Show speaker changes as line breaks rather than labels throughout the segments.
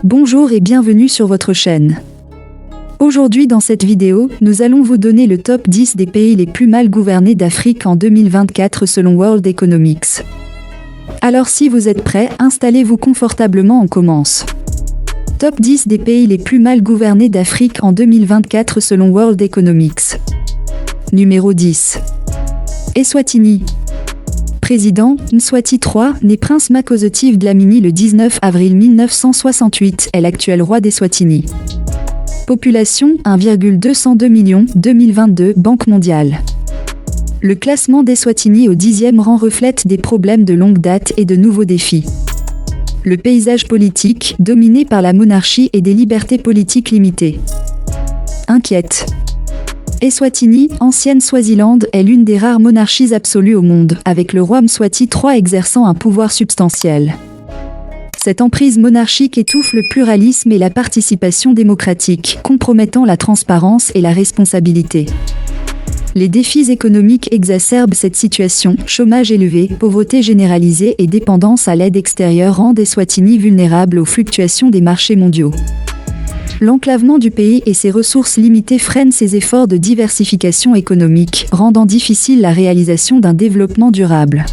Bonjour et bienvenue sur votre chaîne. Aujourd'hui dans cette vidéo, nous allons vous donner le top 10 des pays les plus mal gouvernés d'Afrique en 2024 selon World Economics. Alors si vous êtes prêts, installez-vous confortablement, on commence. Top 10 des pays les plus mal gouvernés d'Afrique en 2024 selon World Economics. Numéro 10. Eswatini. Président, Mswati III, né prince Makhosetive Dlamini le 19 avril 1968, est l'actuel roi d'Eswatini. Population, 1,202 millions, 2022, Banque mondiale. Le classement d'Eswatini au 10e rang reflète des problèmes de longue date et de nouveaux défis. Le paysage politique, dominé par la monarchie et des libertés politiques limitées. Inquiète. Eswatini, ancienne Swaziland, est l'une des rares monarchies absolues au monde, avec le roi Mswati III exerçant un pouvoir substantiel. Cette emprise monarchique étouffe le pluralisme et la participation démocratique, compromettant la transparence et la responsabilité. Les défis économiques exacerbent cette situation, chômage élevé, pauvreté généralisée et dépendance à l'aide extérieure rendent Eswatini vulnérable aux fluctuations des marchés mondiaux. L'enclavement du pays et ses ressources limitées freinent ses efforts de diversification économique, rendant difficile la réalisation d'un développement durable.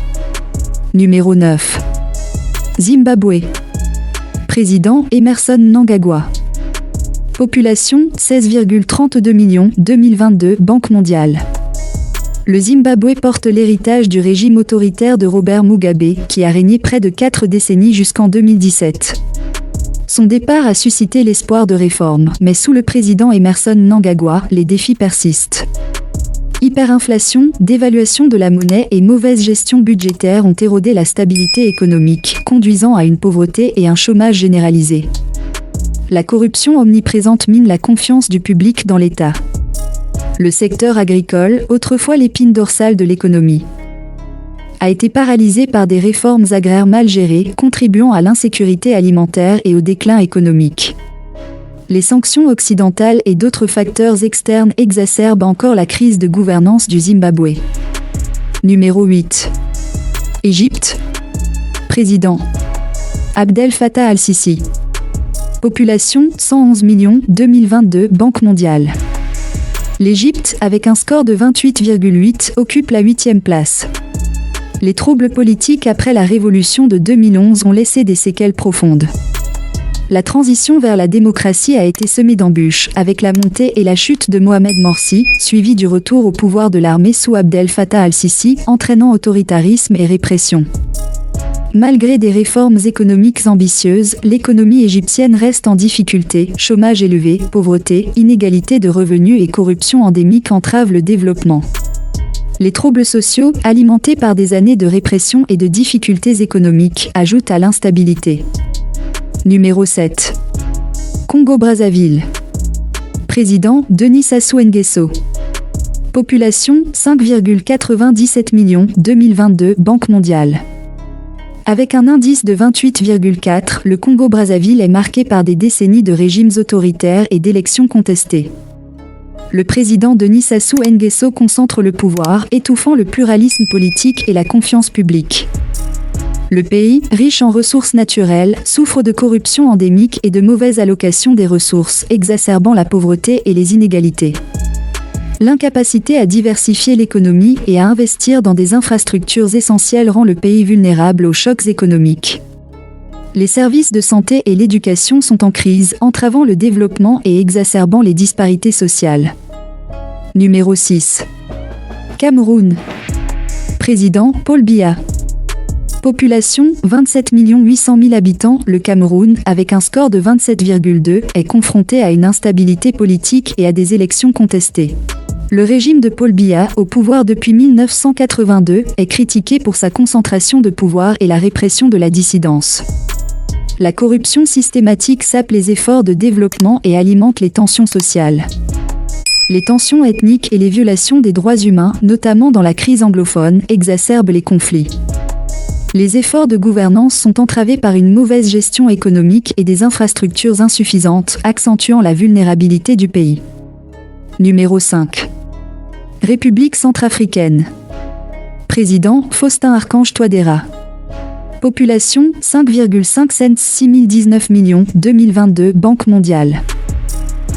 Numéro 9. Zimbabwe. Président, Emmerson Mnangagwa. Population, 16,32 millions, 2022, Banque mondiale. Le Zimbabwe porte l'héritage du régime autoritaire de Robert Mugabe, qui a régné près de 4 décennies jusqu'en 2017. Son départ a suscité l'espoir de réforme, mais sous le président Emmerson Mnangagwa, les défis persistent. Hyperinflation, dévaluation de la monnaie et mauvaise gestion budgétaire ont érodé la stabilité économique, conduisant à une pauvreté et un chômage généralisé. La corruption omniprésente mine la confiance du public dans l'État. Le secteur agricole, autrefois l'épine dorsale de l'économie, a été paralysé par des réformes agraires mal gérées, contribuant à l'insécurité alimentaire et au déclin économique. Les sanctions occidentales et d'autres facteurs externes exacerbent encore la crise de gouvernance du Zimbabwe. Numéro 8. Égypte. Président, Abdel Fattah al-Sisi. Population, 111 millions, 2022, Banque mondiale. L'Égypte, avec un score de 28,8, occupe la 8e place. Les troubles politiques après la révolution de 2011 ont laissé des séquelles profondes. La transition vers la démocratie a été semée d'embûches, avec la montée et la chute de Mohamed Morsi, suivie du retour au pouvoir de l'armée sous Abdel Fattah al-Sisi, entraînant autoritarisme et répression. Malgré des réformes économiques ambitieuses, l'économie égyptienne reste en difficulté, chômage élevé, pauvreté, inégalité de revenus et corruption endémique entravent le développement. Les troubles sociaux, alimentés par des années de répression et de difficultés économiques, ajoutent à l'instabilité. Numéro 7. Congo-Brazzaville. Président, Denis Sassou Nguesso. Population, 5,97 millions, 2022, Banque mondiale. Avec un indice de 28,4, le Congo-Brazzaville est marqué par des décennies de régimes autoritaires et d'élections contestées. Le président Denis Sassou Nguesso concentre le pouvoir, étouffant le pluralisme politique et la confiance publique. Le pays, riche en ressources naturelles, souffre de corruption endémique et de mauvaise allocation des ressources, exacerbant la pauvreté et les inégalités. L'incapacité à diversifier l'économie et à investir dans des infrastructures essentielles rend le pays vulnérable aux chocs économiques. Les services de santé et l'éducation sont en crise, entravant le développement et exacerbant les disparités sociales. Numéro 6. Cameroun. Président, Paul Biya. Population, 27 800 000 habitants, le Cameroun, avec un score de 27,2, est confronté à une instabilité politique et à des élections contestées. Le régime de Paul Biya, au pouvoir depuis 1982, est critiqué pour sa concentration de pouvoir et la répression de la dissidence. La corruption systématique sape les efforts de développement et alimente les tensions sociales. Les tensions ethniques et les violations des droits humains, notamment dans la crise anglophone, exacerbent les conflits. Les efforts de gouvernance sont entravés par une mauvaise gestion économique et des infrastructures insuffisantes, accentuant la vulnérabilité du pays. Numéro 5. République centrafricaine. Président, Faustin Archange Touadéra. Population 5,56019 millions 2022 Banque mondiale.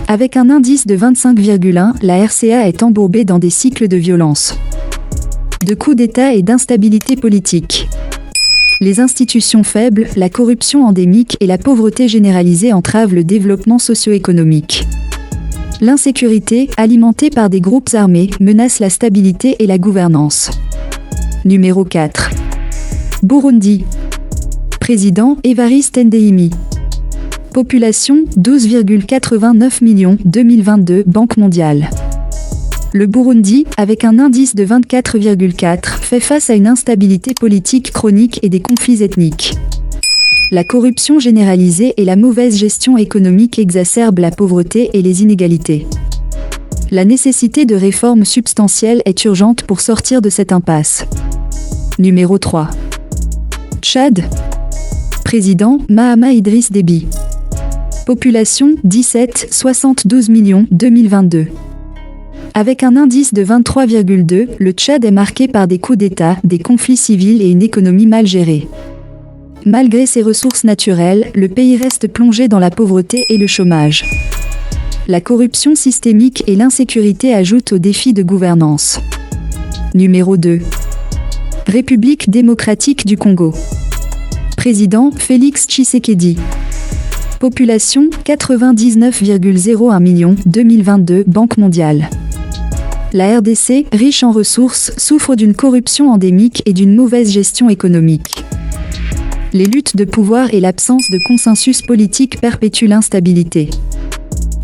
Avec un indice de 25,1, la RCA est embourbée dans des cycles de violence, de coups d'État et d'instabilité politique. Les institutions faibles, la corruption endémique et la pauvreté généralisée entravent le développement socio-économique. L'insécurité, alimentée par des groupes armés, menace la stabilité et la gouvernance. Numéro 4. Burundi. Président Evariste Ndayishimiye. Population 12,89 millions 2022 Banque mondiale. Le Burundi, avec un indice de 24,4, fait face à une instabilité politique chronique et des conflits ethniques. La corruption généralisée et la mauvaise gestion économique exacerbent la pauvreté et les inégalités. La nécessité de réformes substantielles est urgente pour sortir de cette impasse. Numéro 3. Tchad. Président Mahamat Idriss Déby. Population 17,72 millions 2022. Avec un indice de 23,2, le Tchad est marqué par des coups d'État, des conflits civils et une économie mal gérée. Malgré ses ressources naturelles, le pays reste plongé dans la pauvreté et le chômage. La corruption systémique et l'insécurité ajoutent aux défis de gouvernance. Numéro 2. République démocratique du Congo. Président Félix Tshisekedi. Population 99,01 millions 2022 Banque mondiale. La RDC, riche en ressources, souffre d'une corruption endémique et d'une mauvaise gestion économique. Les luttes de pouvoir et l'absence de consensus politique perpétuent l'instabilité.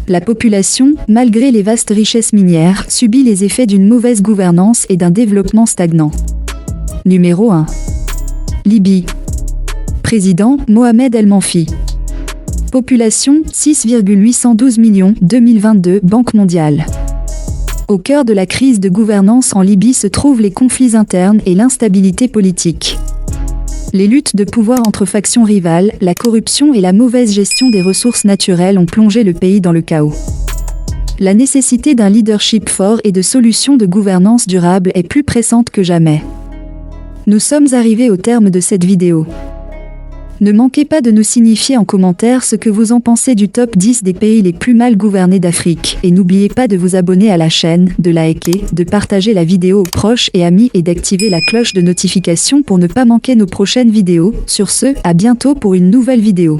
La population, malgré les vastes richesses minières, subit les effets d'une mauvaise gouvernance et d'un développement stagnant. Numéro 1. Libye. Président Mohamed El Menfi. Population 6,812 millions 2022 Banque mondiale. Au cœur de la crise de gouvernance en Libye se trouvent les conflits internes et l'instabilité politique. Les luttes de pouvoir entre factions rivales, la corruption et la mauvaise gestion des ressources naturelles ont plongé le pays dans le chaos. La nécessité d'un leadership fort et de solutions de gouvernance durable est plus pressante que jamais. Nous sommes arrivés au terme de cette vidéo. Ne manquez pas de nous signifier en commentaire ce que vous en pensez du top 10 des pays les plus mal gouvernés d'Afrique. Et n'oubliez pas de vous abonner à la chaîne, de liker, de partager la vidéo aux proches et amis et d'activer la cloche de notification pour ne pas manquer nos prochaines vidéos. Sur ce, à bientôt pour une nouvelle vidéo.